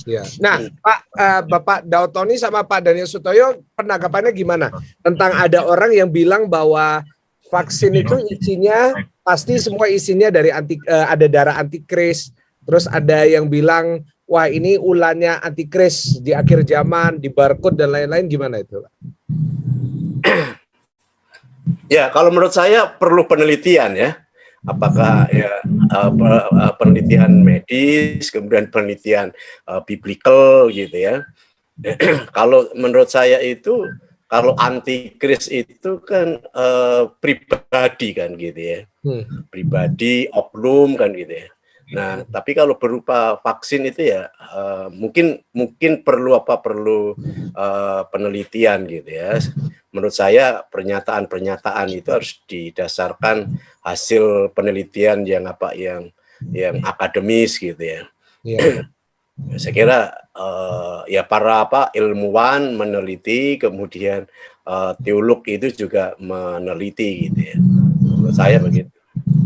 Ya. Nah, Bapak Daud Tony sama Pak Daniel Sutoyo penanggapannya gimana tentang ada orang yang bilang bahwa vaksin itu isinya pasti semua isinya dari ada darah antikris, terus ada yang bilang wah ini ulannya antikris di akhir zaman, di barcode dan lain-lain, gimana itu, Pak? Ya, kalau menurut saya perlu penelitian ya. Apakah ya penelitian medis, kemudian penelitian biblical gitu ya. Kalau menurut saya itu, kalau antikris itu kan pribadi kan gitu ya. Pribadi, oknum kan gitu ya. Nah, tapi kalau berupa vaksin itu ya mungkin perlu penelitian gitu ya. Menurut saya pernyataan itu harus didasarkan hasil penelitian yang akademis gitu ya. Yeah. Saya kira ya para ilmuwan meneliti, kemudian teolog itu juga meneliti gitu ya. Menurut saya begitu.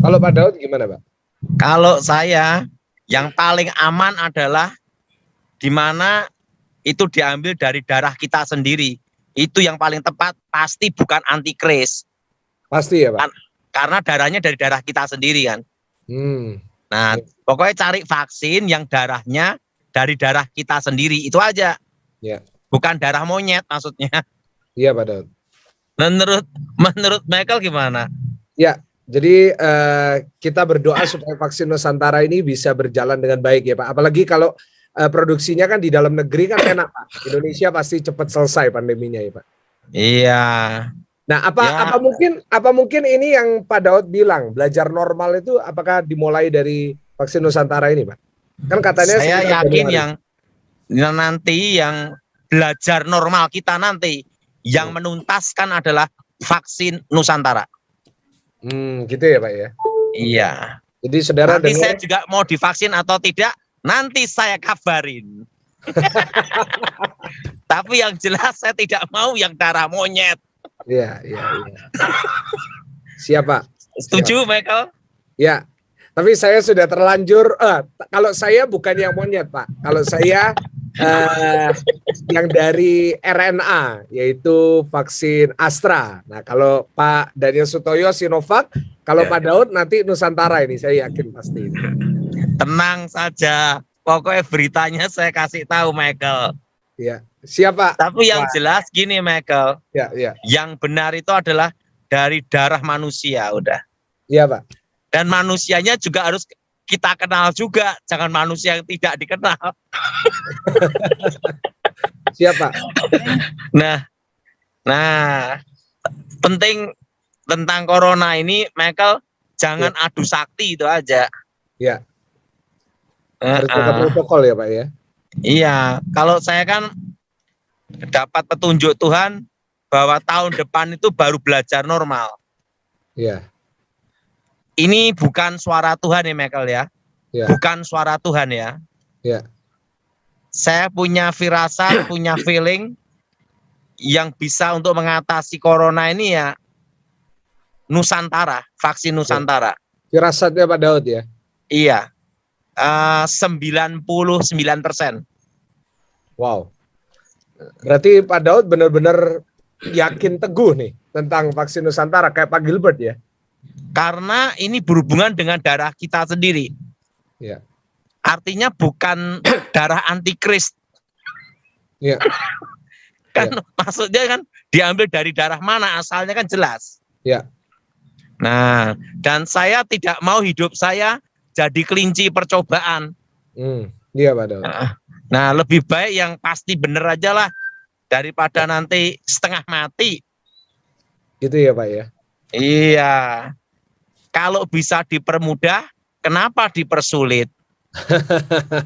Kalau Pak Daud gimana, Pak? Kalau saya yang paling aman adalah di mana itu diambil dari darah kita sendiri. Itu yang paling tepat, pasti bukan antikris. Pasti ya, Pak? Karena darahnya dari darah kita sendiri kan. Nah, pokoknya cari vaksin yang darahnya dari darah kita sendiri, itu aja. Ya. Bukan darah monyet maksudnya. Iya, Pak Daud. Menurut Michael gimana? Ya, jadi kita berdoa supaya vaksin Nusantara ini bisa berjalan dengan baik ya, Pak. Apalagi kalau produksinya kan di dalam negeri kan enak, Pak. Indonesia pasti cepat selesai pandeminya ya, Pak. Iya. Nah, apa mungkin ini yang Pak Daud bilang, belajar normal itu apakah dimulai dari vaksin Nusantara ini, Pak? Kan katanya saya yakin yang nanti yang belajar normal kita nanti yang menuntaskan adalah vaksin Nusantara. Gitu ya, Pak ya. Iya. Jadi saudara nanti saya juga mau divaksin atau tidak, nanti saya kabarin. Tapi yang jelas saya tidak mau yang darah monyet. Iya. Siapa? Setuju, Michael? Ya. Tapi saya sudah terlanjur. Kalau saya bukan yang monyet, Pak. Kalau saya yang dari RNA, yaitu vaksin Astra. Nah, kalau Pak Daniel Sutoyo Sinovac, kalau Pak Daud nanti Nusantara ini, saya yakin pasti. Tenang saja, pokoknya beritanya saya kasih tahu, Michael. Ya, siapa? Tapi yang jelas gini, Michael. Ya. Yang benar itu adalah dari darah manusia, udah. Iya, Pak. Dan manusianya juga harus kita kenal juga, jangan manusia yang tidak dikenal. Siapa? Nah, penting tentang corona ini, Michael, jangan adu sakti itu aja. Ya. Harus tetap protokol ya, Pak ya. Iya, kalau saya kan dapat petunjuk Tuhan bahwa tahun depan itu baru belajar normal. Iya. Ini bukan suara Tuhan ya, Michael ya. Bukan suara Tuhan ya. Ya. Saya punya firasat, punya feeling yang bisa untuk mengatasi corona ini ya Nusantara, vaksin Nusantara. Firasatnya Pak Daud ya? Iya. 99%. Wow. Berarti Pak Daud benar-benar yakin teguh nih tentang vaksin Nusantara kayak Pak Gilbert ya? Karena ini berhubungan dengan darah kita sendiri. Ya. Artinya bukan darah antikris. Ya. Kan maksudnya kan diambil dari darah mana, asalnya kan jelas. Ya. Nah, dan saya tidak mau hidup saya jadi kelinci percobaan. Iya, Pak Daud. Nah, lebih baik yang pasti bener aja lah daripada nanti setengah mati. Gitu ya, Pak ya? Iya. Kalau bisa dipermudah, kenapa dipersulit?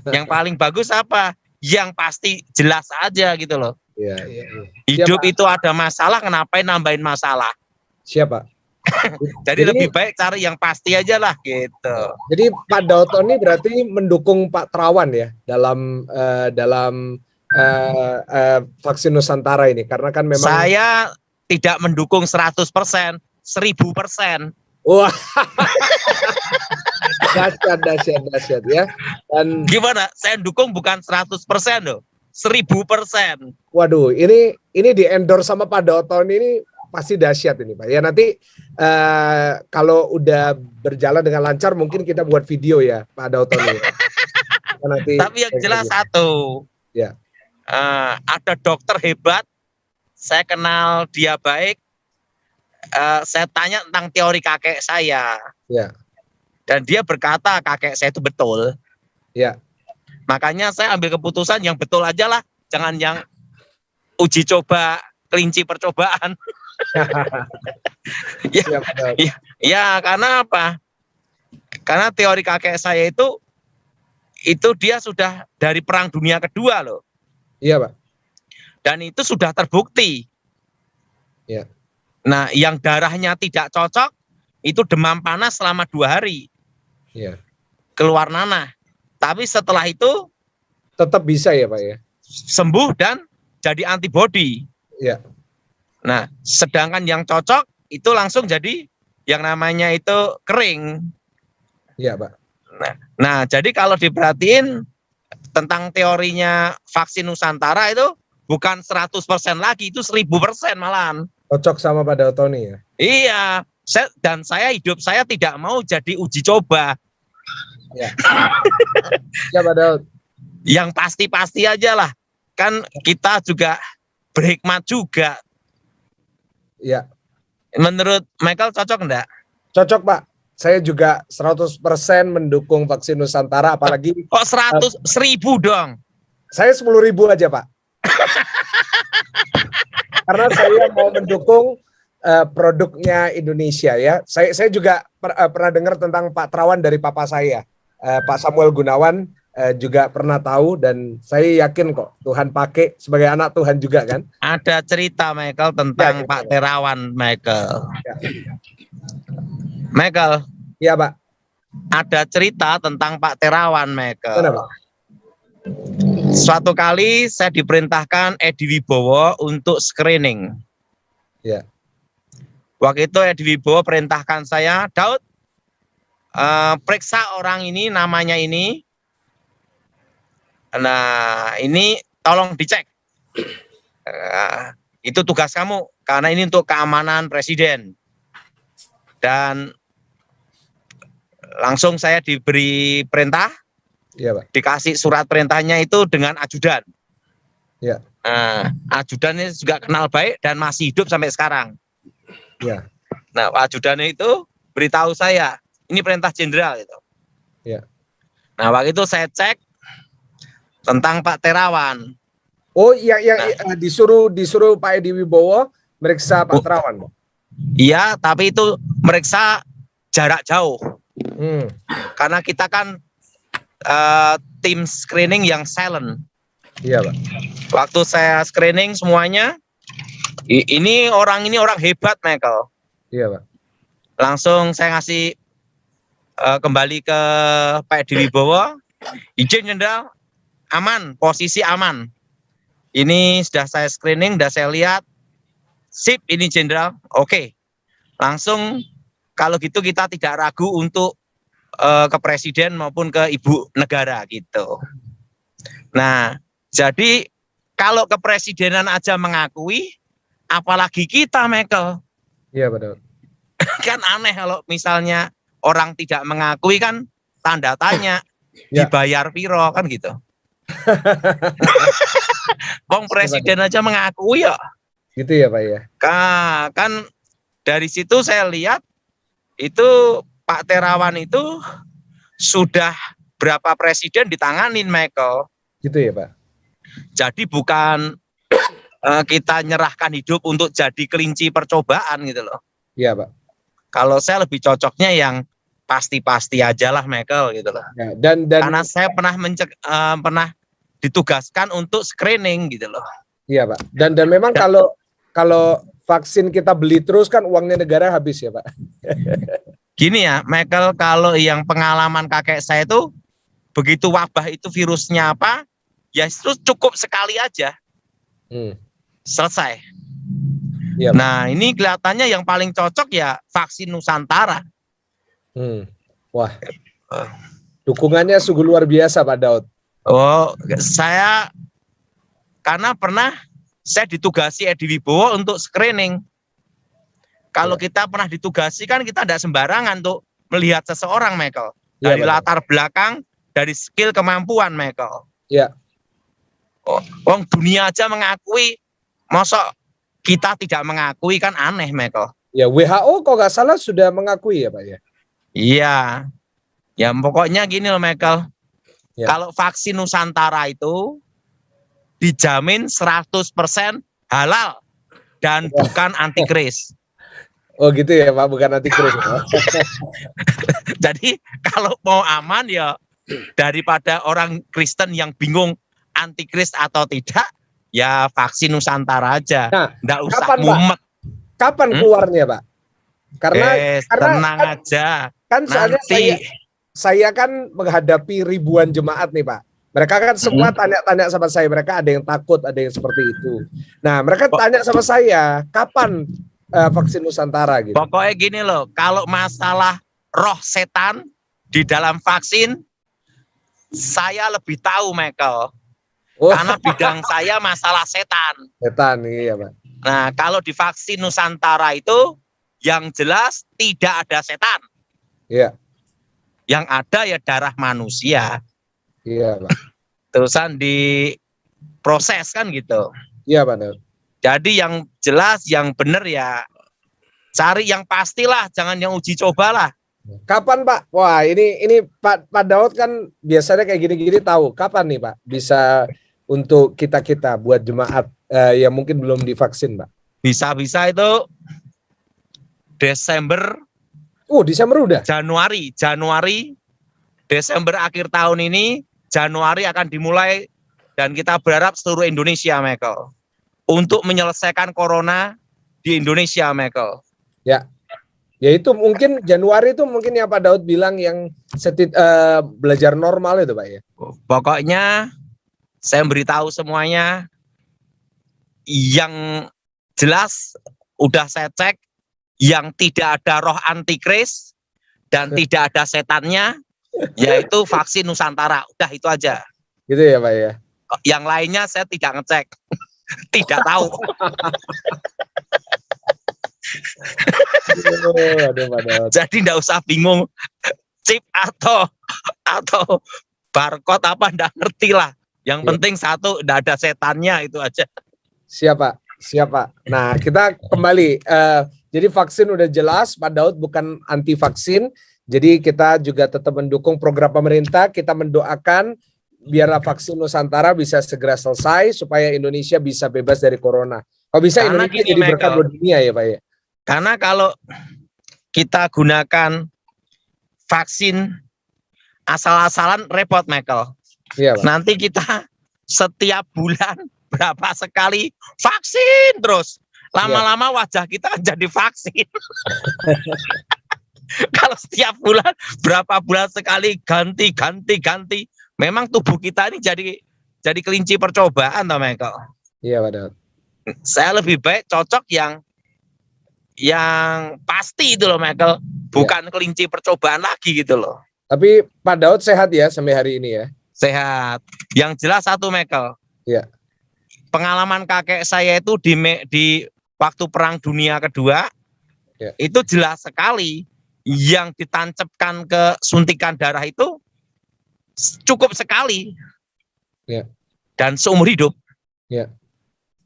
Yang paling bagus apa? Yang pasti jelas aja gitu loh. Iya. Hidup itu ada masalah, ngapain nambahin masalah? Siapa? Jadi lebih baik cari yang pasti aja lah gitu. Jadi Pak Daud Tony berarti mendukung Pak Terawan ya dalam vaksin Nusantara ini, karena kan memang saya tidak mendukung 100%, 1000%. Wah. Dahsyat ya. Dan Gimana? Saya dukung bukan 100% loh. 1000%. waduh, ini di endorse sama Pak Dauton ini pasti dahsyat ini Pak. Ya nanti kalau udah berjalan dengan lancar mungkin kita buat video ya Pak Dauton ini. Nanti Tapi yang jelas satu. Ya. Ada dokter hebat. Saya kenal dia baik. Saya tanya tentang teori kakek saya. Ya. Dan dia berkata kakek saya itu betul. Ya. Makanya saya ambil keputusan yang betul aja lah. Jangan yang uji coba, kelinci percobaan. Ya, karena apa? Karena teori kakek saya itu dia sudah dari Perang Dunia Kedua loh. Iya Pak. Dan itu sudah terbukti. Ya. Nah, yang darahnya tidak cocok itu demam panas selama 2 hari. Iya. Keluar nanah. Tapi setelah itu Tetap bisa ya Pak ya. sembuh dan jadi antibodi. Iya. Nah, sedangkan yang cocok itu langsung jadi yang namanya itu kering. Iya Pak. Nah, jadi kalau diperhatiin tentang teorinya vaksin Nusantara itu bukan 100% lagi, itu 1000% malahan. Cocok sama Pak Dautoni ya. Iya, saya hidup saya tidak mau jadi uji coba. Ya. Ya Pak Daud. Yang pasti-pasti aja lah. Kan kita juga berhikmat juga. Ya. Menurut Michael cocok enggak? Cocok Pak. Saya juga 100% mendukung vaksin Nusantara, apalagi Kok 100.000 dong? saya 10.000 aja Pak. Karena saya mau mendukung produknya Indonesia ya. Saya juga pernah dengar tentang Pak Terawan dari papa saya, Pak Samuel Gunawan juga pernah tahu, dan saya yakin kok Tuhan pakai sebagai anak Tuhan juga kan. Ada cerita Michael tentang Ya, Pak Terawan Michael. Ya. Michael, Iya Pak. ada cerita tentang Pak Terawan Michael. Kenapa? Suatu kali saya diperintahkan Edi Wibowo untuk screening. Ya. Waktu itu Edi Wibowo perintahkan saya, Daud, periksa orang ini, namanya ini. Nah, ini tolong dicek. Itu tugas kamu, karena ini untuk keamanan presiden. Dan langsung saya diberi perintah. Iya Pak. Dikasih surat perintahnya itu dengan ajudan. Ya. Ajudan ini juga kenal baik dan masih hidup sampai sekarang. Ya. Nah, ajudan itu beritahu saya, ini perintah jenderal itu. Ya. Nah, waktu itu saya cek tentang Pak Terawan. Oh, yang disuruh Pak Edi Wibowo meriksa Pak Terawan. Iya, tapi itu meriksa jarak jauh. Karena kita kan tim screening yang silent. Iya Pak. Waktu saya screening semuanya, ini orang hebat Michael. Iya Pak. Langsung saya ngasih kembali ke Pak Edi Wibowo, izin jenderal, aman, posisi aman. Ini sudah saya screening, sudah saya lihat, sip ini jenderal, oke. Langsung kalau gitu kita tidak ragu untuk ke presiden maupun ke ibu negara gitu. Nah, jadi kalau kepresidenan aja mengakui, apalagi kita Michael. Iya betul. Kan aneh kalau misalnya orang tidak mengakui, kan tanda tanya, Ya. dibayar piro kan gitu. Wong presiden aja mengakui ya. Gitu ya Pak ya. Kan dari situ saya lihat itu Pak Terawan itu sudah berapa presiden ditanganin Michael. Gitu ya Pak. Jadi bukan kita nyerahkan hidup untuk jadi kelinci percobaan gitu loh. Iya Pak. Kalau saya lebih cocoknya yang pasti-pasti aja lah Michael gitu loh. Ya, dan Karena saya pernah ditugaskan untuk screening gitu loh. Iya Pak. Dan memang kalau vaksin kita beli terus kan uangnya negara habis ya Pak. Gini ya Michael, kalau yang pengalaman kakek saya itu begitu wabah itu virusnya apa, ya itu cukup sekali aja. Selesai. Iya, Pak. Nah ini kelihatannya yang paling cocok ya vaksin Nusantara. Wah. Dukungannya sungguh luar biasa Pak Daud. Oh, saya karena pernah saya ditugasi Edi Wibowo untuk screening. Kalau kita pernah ditugasi kan kita tidak sembarangan untuk melihat seseorang, Michael. Dari latar belakang, dari skill kemampuan, Michael. Iya. Wong dunia aja mengakui, masa kita tidak mengakui kan aneh, Michael. Ya WHO kok nggak salah sudah mengakui ya Pak ya. Iya. Ya pokoknya gini loh, Michael. Ya. Kalau vaksin Nusantara itu dijamin 100% halal dan bukan antikris. Oh gitu ya Pak, bukan antikris. Jadi kalau mau aman ya daripada orang Kristen yang bingung antikris atau tidak, ya vaksin Nusantara aja. Nah, nggak usah kapan, mumet. Kapan keluarnya Pak? Karena tenang kan, aja. Kan soalnya saya kan menghadapi ribuan jemaat nih Pak. Mereka kan semua tanya-tanya sama saya. Mereka ada yang takut, ada yang seperti itu. Nah, mereka tanya sama saya, kapan vaksin Nusantara gitu. Pokoknya gini loh, kalau masalah roh setan di dalam vaksin, saya lebih tahu, Michael. Karena bidang saya masalah setan. Setan, iya Pak. Nah, kalau di vaksin Nusantara itu, yang jelas tidak ada setan. Iya. Yang ada ya darah manusia. Iya Pak. Terusan diproses kan gitu. Iya Pak. Jadi yang jelas, yang benar ya cari yang pastilah, jangan yang uji cobalah. Kapan Pak? Wah ini Pak Daud kan biasanya kayak gini-gini tahu. Kapan nih Pak bisa untuk kita buat jemaat yang mungkin belum divaksin Pak? Bisa-bisa itu Desember. Desember udah? Januari, Desember akhir tahun ini, Januari akan dimulai dan kita berharap seluruh Indonesia, Michael, untuk menyelesaikan corona di Indonesia, Michael. Ya, ya itu mungkin Januari itu mungkin yang Pak Daud bilang yang belajar normal itu Pak ya. Pokoknya saya beritahu semuanya, yang jelas udah saya cek, yang tidak ada roh antikris dan tidak ada setannya, yaitu vaksin Nusantara. Udah itu aja. Gitu ya Pak ya. Yang lainnya saya tidak ngecek. Tidak tahu. Jadi enggak usah bingung chip atau barcode apa, enggak ngerti lah. Yang penting satu, enggak ada setannya, itu aja. Siapa? Nah, kita kembali. Jadi vaksin udah jelas, Pak Daud bukan anti vaksin. Jadi kita juga tetap mendukung program pemerintah. Kita mendoakan biarlah vaksin Nusantara bisa segera selesai supaya Indonesia bisa bebas dari corona. Kalau bisa karena Indonesia jadi berkat buat dunia ya Pak ya. Karena kalau kita gunakan vaksin asal-asalan repot, Michael. Iya, Pak. Nanti kita setiap bulan berapa sekali vaksin terus. Lama-lama wajah kita jadi vaksin. Kalau setiap bulan, berapa bulan sekali ganti. Memang tubuh kita ini jadi kelinci percobaan, toh Michael. Iya, Pak Daud. Saya lebih baik cocok yang pasti itu loh, Michael. Bukan kelinci percobaan lagi gitu loh. Tapi Pak Daud sehat ya sampai hari ini ya? Sehat. Yang jelas satu, Michael. Iya. Pengalaman kakek saya itu di waktu Perang Dunia Kedua, ya, itu jelas sekali yang ditancapkan ke suntikan darah itu cukup sekali, ya, dan seumur hidup. Ya.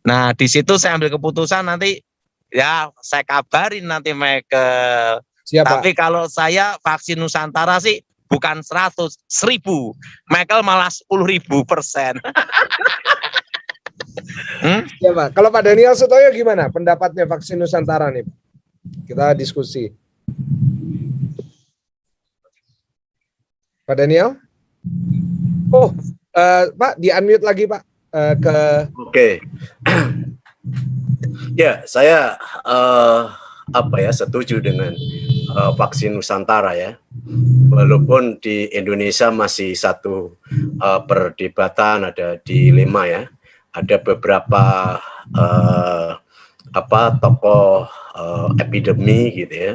Nah di situ saya ambil keputusan nanti, ya saya kabarin nanti Michael. Siapa? Tapi kalau saya vaksin Nusantara sih bukan 100, 1000, Michael malah 10.000%. Ya Pak. Kalau Pak Daniel Sutoyo gimana pendapatnya vaksin Nusantara nih? Kita diskusi. Pak Daniel? Pak di unmute lagi Pak. Oke. Ya, saya setuju dengan vaksin Nusantara ya. Walaupun di Indonesia masih satu perdebatan, ada dilema ya. Ada beberapa tokoh epidemi gitu ya,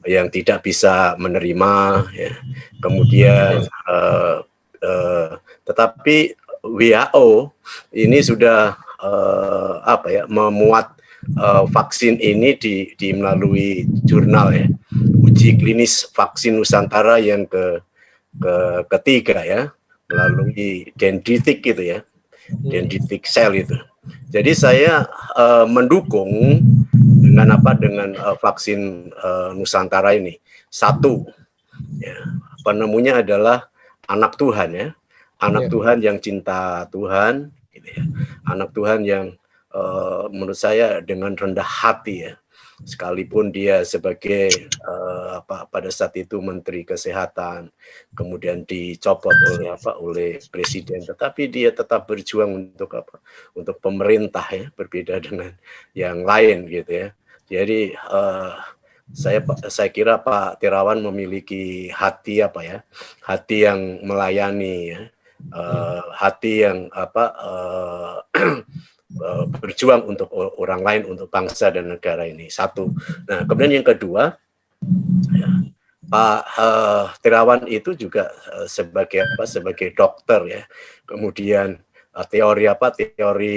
yang tidak bisa menerima, ya. Kemudian tetapi WHO ini sudah memuat vaksin ini di melalui jurnal, ya, uji klinis vaksin Nusantara yang ketiga, ya, melalui dendritik gitu, ya, dendritik sel itu. Jadi saya mendukung dengan vaksin Nusantara ini. Satu, ya, penemunya adalah anak Tuhan, ya, anak Tuhan yang cinta Tuhan, gitu, ya. Anak Tuhan yang menurut saya dengan rendah hati, ya, sekalipun dia sebagai pada saat itu Menteri Kesehatan, kemudian dicopot oleh Presiden, tetapi dia tetap berjuang untuk pemerintah, ya, berbeda dengan yang lain, gitu, ya. Jadi saya kira Pak Terawan memiliki hati hati yang melayani, ya, hati yang berjuang untuk orang lain, untuk bangsa dan negara ini. Satu. Nah, kemudian yang kedua, ya, Pak Terawan itu juga sebagai dokter, ya. Kemudian teori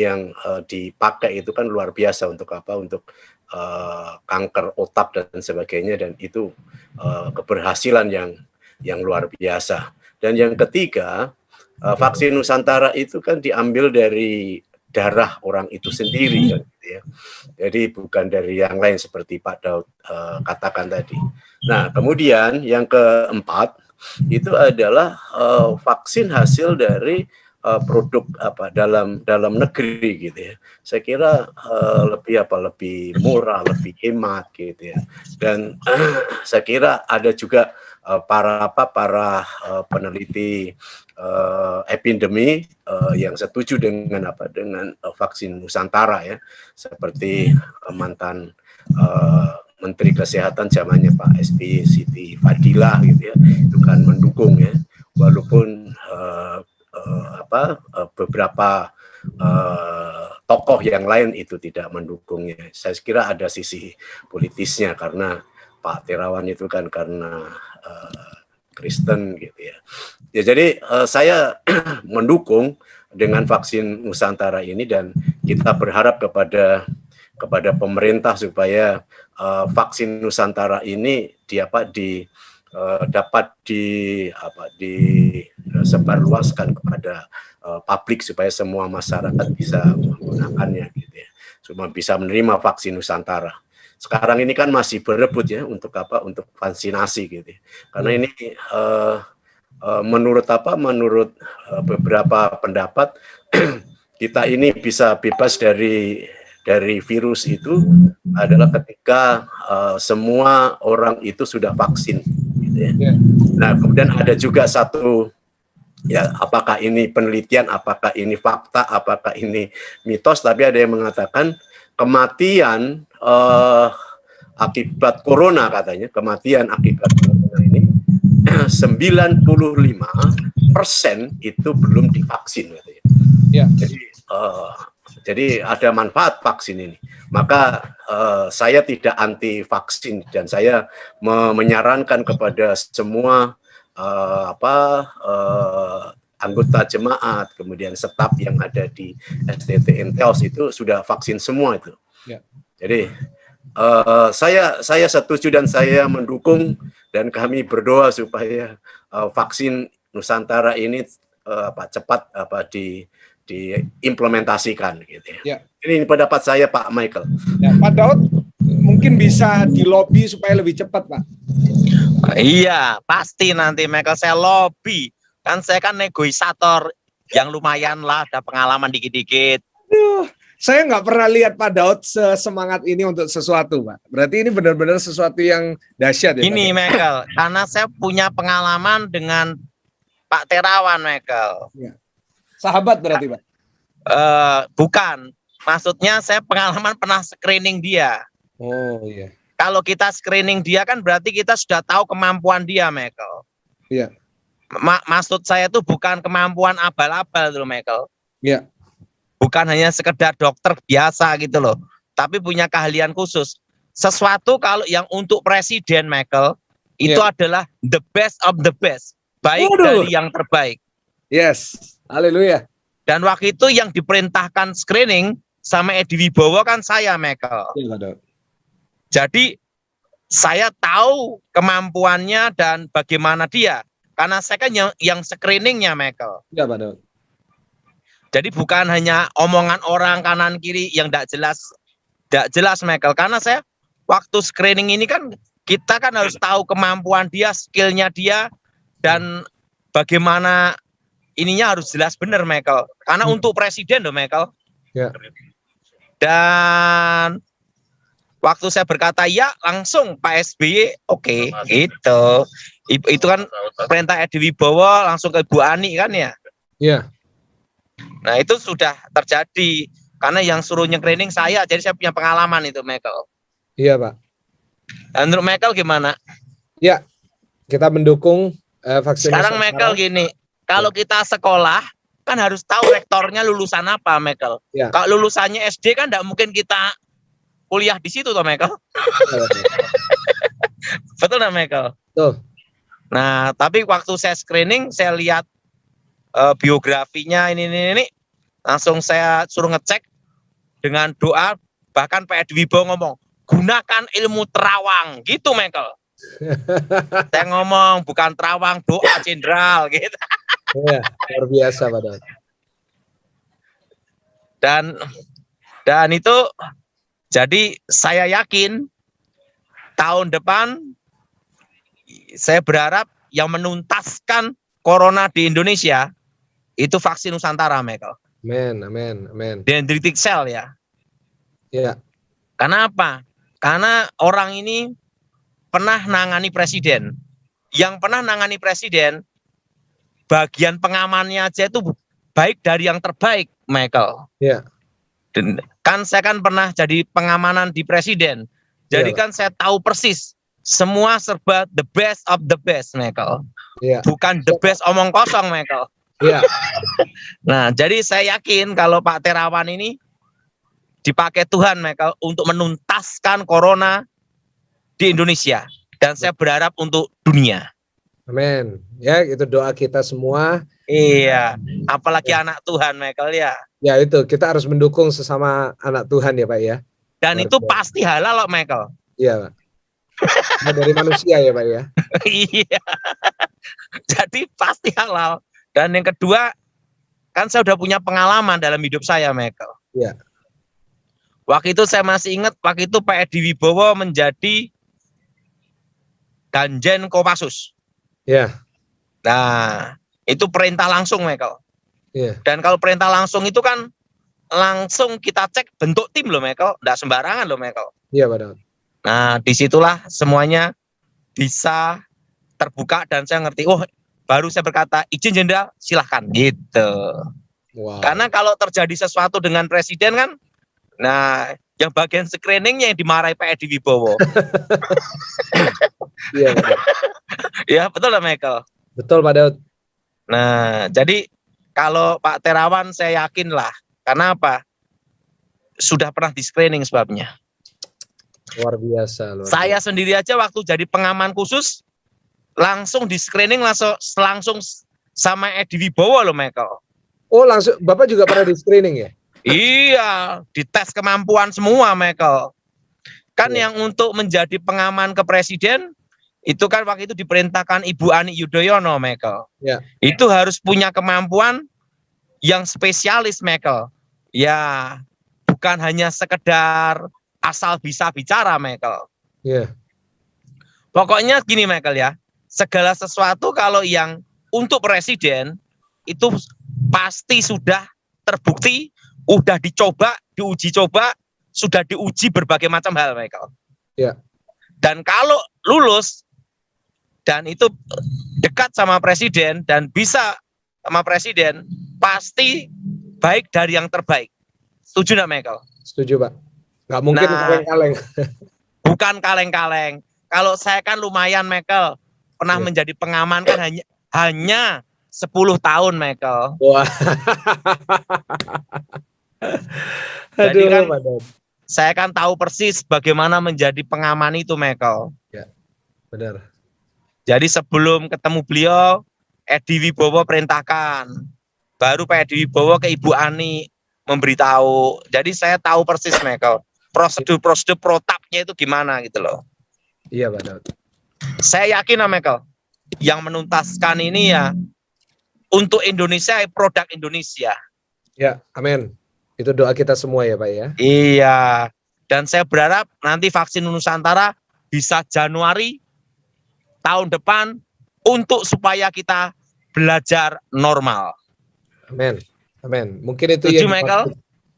yang dipakai itu kan luar biasa untuk kanker otak dan sebagainya, dan itu keberhasilan yang luar biasa. Dan yang ketiga, vaksin Nusantara itu kan diambil dari darah orang itu sendiri, kan, gitu, ya. Jadi bukan dari yang lain seperti Pak Daud katakan tadi. Nah, kemudian yang keempat itu adalah vaksin hasil dari produk dalam negeri, gitu, ya. Saya kira lebih murah, lebih hemat, gitu, ya. Dan saya kira ada juga para peneliti epidemi yang setuju dengan vaksin Nusantara, ya, seperti mantan Menteri Kesehatan zamannya Pak SBY, Siti Fadilah, gitu, ya, itu kan mendukung, ya, walaupun beberapa tokoh yang lain itu tidak mendukungnya. Saya kira ada sisi politisnya karena Pak Terawan itu kan karena Kristen, gitu, ya. Ya, jadi saya mendukung dengan vaksin Nusantara ini, dan kita berharap kepada pemerintah supaya vaksin Nusantara ini dapat disebarluaskan kepada publik supaya semua masyarakat bisa menggunakannya, gitu, ya. Semua bisa menerima vaksin Nusantara. Sekarang ini kan masih berebut, ya, untuk vaksinasi, gitu, ya. Karena ini menurut beberapa pendapat kita ini bisa bebas dari virus itu adalah ketika semua orang itu sudah vaksin, gitu, ya. Nah, kemudian ada juga satu, ya, apakah ini penelitian, apakah ini fakta, apakah ini mitos, tapi ada yang mengatakan kematian akibat corona, katanya kematian akibat corona ini 95% itu belum divaksin, katanya. Ya. Jadi ada manfaat vaksin ini. Maka saya tidak anti vaksin, dan saya menyarankan kepada semua anggota jemaat, kemudian staf yang ada di SDT Intels itu sudah vaksin semua itu. Ya. Jadi saya setuju dan saya mendukung, dan kami berdoa supaya vaksin Nusantara ini cepat diimplementasikan, gitu, ya. Ya. Ini pendapat saya, Pak Michael. Ya, Pak Daud mungkin bisa dilobi supaya lebih cepat, Pak. Iya, pasti nanti Michael saya lobby. Kan saya kan negosiator yang lumayan lah, ada pengalaman dikit-dikit. Saya nggak pernah lihat Pak Daud semangat ini untuk sesuatu, Pak. Berarti ini benar-benar sesuatu yang dahsyat, ya, ini, Pak? Michael, karena saya punya pengalaman dengan Pak Terawan, Michael. Ya. Sahabat berarti, Pak? Bukan. Maksudnya saya pengalaman pernah screening dia. Oh, iya. Kalau kita screening dia kan berarti kita sudah tahu kemampuan dia, Michael. Iya. Maksud saya itu bukan kemampuan abal-abal, loh, Michael. Iya. Bukan hanya sekedar dokter biasa gitu loh, tapi punya keahlian khusus. sesuatu kalau yang untuk presiden Michael itu adalah the best of the best, baik dari yang terbaik. Yes, haleluya. Dan waktu itu yang diperintahkan screening sama Edi Wibowo kan saya Michael. Iya, Pak. Jadi saya tahu kemampuannya dan bagaimana dia, karena saya kan yang screeningnya Michael. Iya, Pak Daud. Jadi bukan hanya omongan orang kanan kiri yang tidak jelas Michael, karena saya waktu screening ini kan kita kan harus tahu kemampuan dia, skillnya dia, dan bagaimana ininya harus jelas benar Michael. Karena untuk presiden loh Michael. Ya. Dan waktu saya berkata ya, langsung Pak SBY oke, gitu. Itu kan perintah Edi Wibowo langsung ke Bu Ani kan ya. Iya. Nah itu sudah terjadi karena yang suruh nycreening saya, jadi saya punya pengalaman itu Michael. Iya Pak. Dan menurut Michael gimana? Ya, kita mendukung vaksin. Sekarang Michael gini, kalau kita sekolah kan harus tahu rektornya lulusan apa Michael. Ya. Kalau lulusannya SD kan tidak mungkin kita kuliah di situ toh Michael. Betul nggak Michael? Betul. Nah tapi waktu saya screening saya lihat biografinya ini langsung saya suruh ngecek dengan doa, bahkan Pak Edi Wibowo ngomong gunakan ilmu terawang gitu Michael. Saya ngomong bukan terawang, doa jenderal gitu. Iya, luar biasa Pak Daud. Dan itu jadi saya yakin tahun depan saya berharap yang menuntaskan corona di Indonesia itu vaksin Nusantara, Michael. Amin. Dendritic cell ya. Iya. Karena apa? Karena orang ini pernah nangani presiden. Yang pernah nangani presiden, bagian pengamannya aja itu baik dari yang terbaik, Michael. Iya. Dan kan saya kan pernah jadi pengamanan di presiden. Jadi kan saya tahu persis semua serba the best of the best, Michael. Iya. Bukan the best omong kosong, Michael. Iya. Nah, jadi saya yakin kalau Pak Terawan ini dipakai Tuhan, Michael, untuk menuntaskan corona di Indonesia. Dan saya berharap untuk dunia. Amin. Ya, itu doa kita semua. Iya, apalagi anak Tuhan, Michael ya. Ya itu, kita harus mendukung sesama anak Tuhan ya Pak ya. Dan itu pasti halal loh, Michael. Iya Pak. Nah, dari manusia ya Pak ya. Iya. Jadi pasti halal. Dan yang kedua, kan saya udah punya pengalaman dalam hidup saya, Michael. Iya. Waktu itu saya masih ingat, waktu itu Pak Edi Wibowo menjadi Danjen Kopassus. Iya. Nah, itu perintah langsung, Michael. Iya. Dan kalau perintah langsung itu kan langsung kita cek bentuk tim loh, Michael. Nggak sembarangan loh, Michael. Iya Pak Daud. Nah, disitulah semuanya bisa terbuka dan saya ngerti, oh baru saya berkata, izin jenderal, silahkan, gitu. Wow. Karena kalau terjadi sesuatu dengan presiden kan, nah yang bagian screeningnya yang dimarahi Pak Edi Wibowo. Iya Pak Daud. Ya betul lah Michael. Betul Pak Daud. Nah, jadi kalau Pak Terawan saya yakin lah, karena apa? Sudah pernah di screening sebabnya. Luar biasa. Saya sendiri aja waktu jadi pengaman khusus, langsung di screening langsung sama Edi Wibowo loh Michael. Oh langsung, Bapak juga pernah di screening ya? Iya, dites kemampuan semua Michael. Kan Ya. yang untuk menjadi pengaman ke presiden, itu kan waktu itu diperintahkan Ibu Ani Yudhoyono Michael. Ya. Itu harus punya kemampuan yang spesialis Michael. Ya, bukan hanya sekedar asal bisa bicara Michael. Iya. Pokoknya gini Michael ya, segala sesuatu kalau yang untuk presiden itu pasti sudah terbukti, udah dicoba, diuji coba, sudah diuji berbagai macam hal Michael. Iya. Dan kalau lulus dan itu dekat sama presiden dan bisa sama presiden, pasti baik dari yang terbaik. Setuju nggak Michael? Setuju Pak. Nggak mungkin kaleng-kaleng. Bukan kaleng-kaleng. Kalau saya kan lumayan Michael, pernah Iya. menjadi pengaman kan hanya 10 tahun Michael. Wah. Jadi Aduh, kan Pak Daud. saya kan tahu persis bagaimana menjadi pengaman itu, Michael. Benar. Jadi sebelum ketemu beliau, Edi Wibowo perintahkan. Baru Pak Edi Wibowo ke Ibu Ani memberitahu. Jadi saya tahu persis, Michael, prosedur protapnya itu gimana gitu loh. Iya, Pak Daud. Saya yakin, Michael, yang menuntaskan ini ya untuk Indonesia, produk Indonesia. Ya, amin. Itu doa kita semua ya, Pak ya. Iya. Dan saya berharap nanti vaksin Nusantara bisa Januari tahun depan untuk supaya kita belajar normal. Amin. Amin. Mungkin itu Setuju, yang Michael?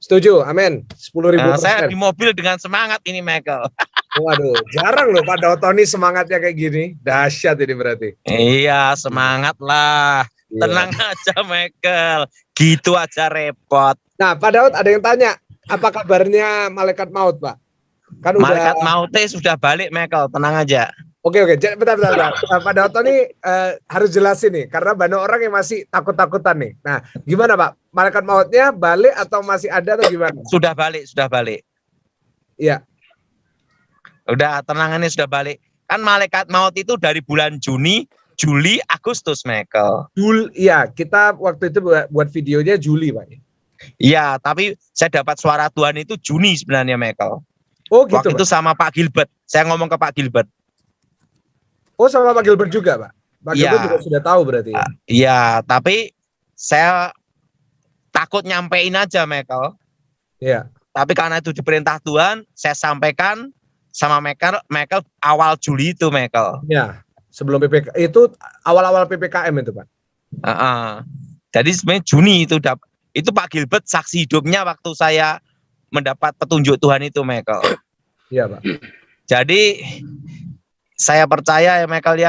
Setuju. Amin. 10.000%. Saya di mobil dengan semangat ini, Michael. Waduh, jarang loh Pak Daud Tony semangatnya kayak gini. Dahsyat ini berarti. Iya, semangat lah. Iya. Tenang aja, Michael. Gitu aja repot. Nah, Pak Daud ada yang tanya, apa kabarnya malaikat maut, Pak? Kan udah. Malaikat mautnya sudah balik, Michael. Tenang aja. Oke. Bentar. Pak Daud Tony harus jelasin nih, karena banyak orang yang masih takut-takutan nih. Nah, gimana Pak? Malaikat mautnya balik atau masih ada atau gimana? Sudah balik. Iya. Udah, tenangannya sudah balik. Kan malaikat maut itu dari bulan Juni, Juli, Agustus, Michael. Iya, kita waktu itu buat videonya Juli, Pak. Iya, tapi saya dapat suara Tuhan itu Juni sebenarnya, Michael. Oh gitu, Waktu Pak. itu sama Pak Gilbert. Saya ngomong ke Pak Gilbert. Oh, sama Pak Gilbert juga, Pak. Pak Iya. Gilbert juga sudah tahu berarti ya? Iya, tapi saya takut nyampein aja, Michael. Iya. Tapi karena itu diperintah Tuhan, saya sampaikan sama Michael awal Juli itu, Michael. Iya. Sebelum PPK itu awal-awal PPKM itu, Pak. Jadi sebenarnya Juni itu Pak Gilbert saksi hidupnya waktu saya mendapat petunjuk Tuhan itu, Michael. Iya, Pak. Jadi saya percaya ya, Michael,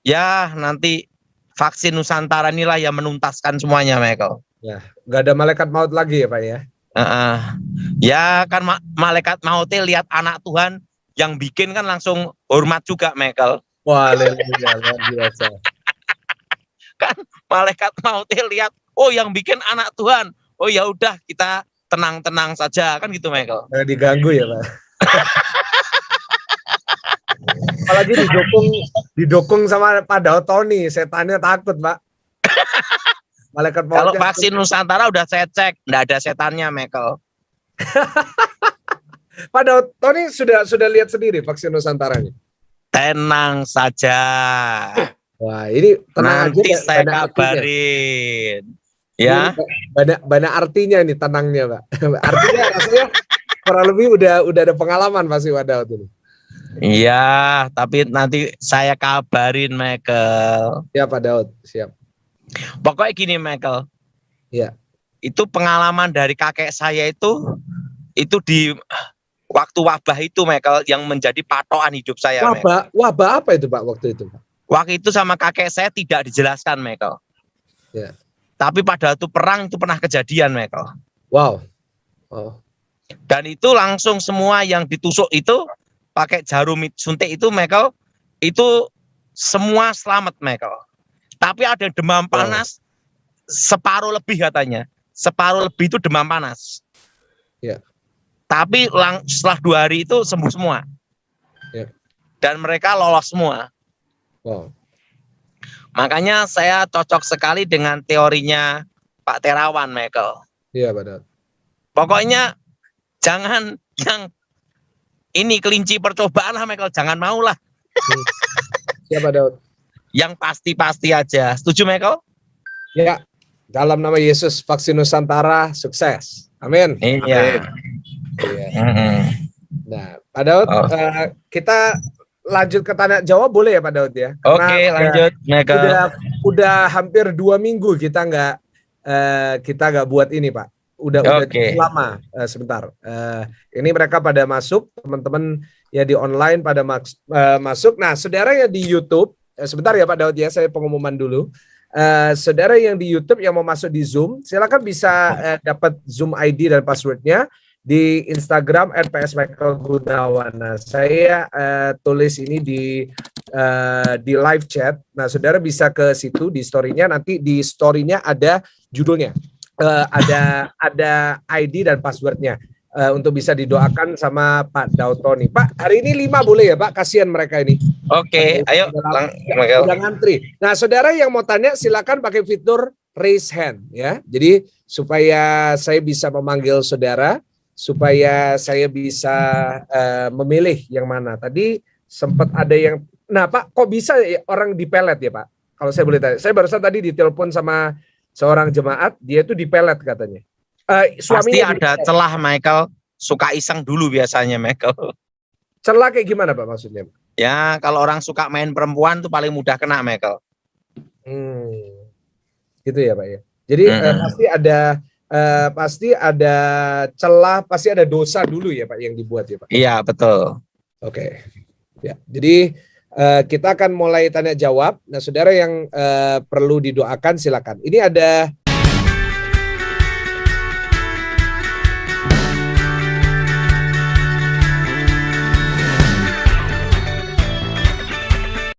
ya nanti vaksin Nusantara inilah yang menuntaskan semuanya, Michael. Ya, nggak ada malaikat maut lagi ya, Pak ya? Ya kan malaikat mautnya lihat anak Tuhan yang bikin kan langsung hormat juga, Michael. Wah, luar biasa. Kan malaikat mautnya lihat, oh yang bikin anak Tuhan. Oh ya udah, kita tenang-tenang saja kan gitu, Michael. Nggak diganggu ya, Pak. Apalagi didukung sama Pak Daud Tony, setannya takut, Pak. Malaikat maut. Kalau vaksin Nusantara udah saya cek, nggak ada setannya, Michael. Pak Daud Tony sudah lihat sendiri vaksin Nusantaranya. Tenang saja. Wah, ini tenang Nanti aja. saya kabarin. Ya. Banyak artinya ini tenangnya, Pak. Artinya rasanya kurang lebih udah ada pengalaman pasti Pak Daud ini. Iya, tapi nanti saya kabarin, Michael. Ya, Pak Daud, siap. Pokoknya gini, Michael. Iya. Itu pengalaman dari kakek saya itu di waktu wabah itu, Michael, yang menjadi patokan hidup saya. Wabah apa itu, Pak, waktu itu, Pak? Waktu itu sama kakek saya tidak dijelaskan, Michael. Ya. Tapi pada waktu perang itu pernah kejadian, Michael. Wow. Dan itu langsung semua yang ditusuk itu pakai jarum suntik itu, Michael, itu semua selamat, Michael. Tapi ada demam panas separuh lebih katanya. Separuh lebih itu demam panas. Ya. Tapi setelah 2 hari itu sembuh semua. Ya. Dan mereka lolos semua. Wow. Makanya saya cocok sekali dengan teorinya Pak Terawan, Michael. Iya, Pak Daud. Pokoknya jangan yang ini kelinci percobaan lah, Michael. Jangan mau lah. Siapa Daud? Yang pasti-pasti aja. Setuju, Michael? Ya. Dalam nama Yesus, vaksin Nusantara sukses. Amin. Iya. Nah, Pak Daud, kita lanjut ke tanya jawab boleh ya, Pak Daud ya? Oke, lanjut, Michael. Udah hampir 2 minggu kita nggak buat ini, Pak. Udah lama. Sebentar. Ini mereka pada masuk, teman-teman ya di online pada masuk. Nah, saudara ya di YouTube, sebentar ya Pak Daud ya, saya pengumuman dulu. Saudara yang di YouTube yang mau masuk di Zoom, silakan bisa dapat Zoom ID dan passwordnya di Instagram @psmichaelgunawan. Nah, saya tulis ini di live chat. Nah, saudara bisa ke situ di story-nya. Nanti di story-nya ada judulnya, ada ID dan passwordnya. untuk bisa didoakan sama Pak Dautoni. Pak, hari ini 5 boleh ya Pak? Kasihan mereka ini. Oke, ayo Udah ngantri. Nah, saudara yang mau tanya silakan pakai fitur raise hand ya. Jadi supaya saya bisa memanggil saudara, supaya saya bisa memilih yang mana. Tadi sempat ada yang, nah Pak, kok bisa orang dipelet ya Pak? Kalau saya boleh tanya, saya barusan tadi ditelepon sama seorang jemaat, dia itu dipelet katanya. Pasti ada celah, Michael. Suka iseng dulu biasanya, Michael. Celah kayak gimana Pak maksudnya? Ya, kalau orang suka main perempuan tuh paling mudah kena, Michael. Gitu ya Pak ya. Jadi pasti ada celah, pasti ada dosa dulu ya Pak yang dibuat ya Pak. Iya, betul. Oke. Ya, jadi kita akan mulai tanya jawab. Nah, saudara yang perlu didoakan silakan. Ini ada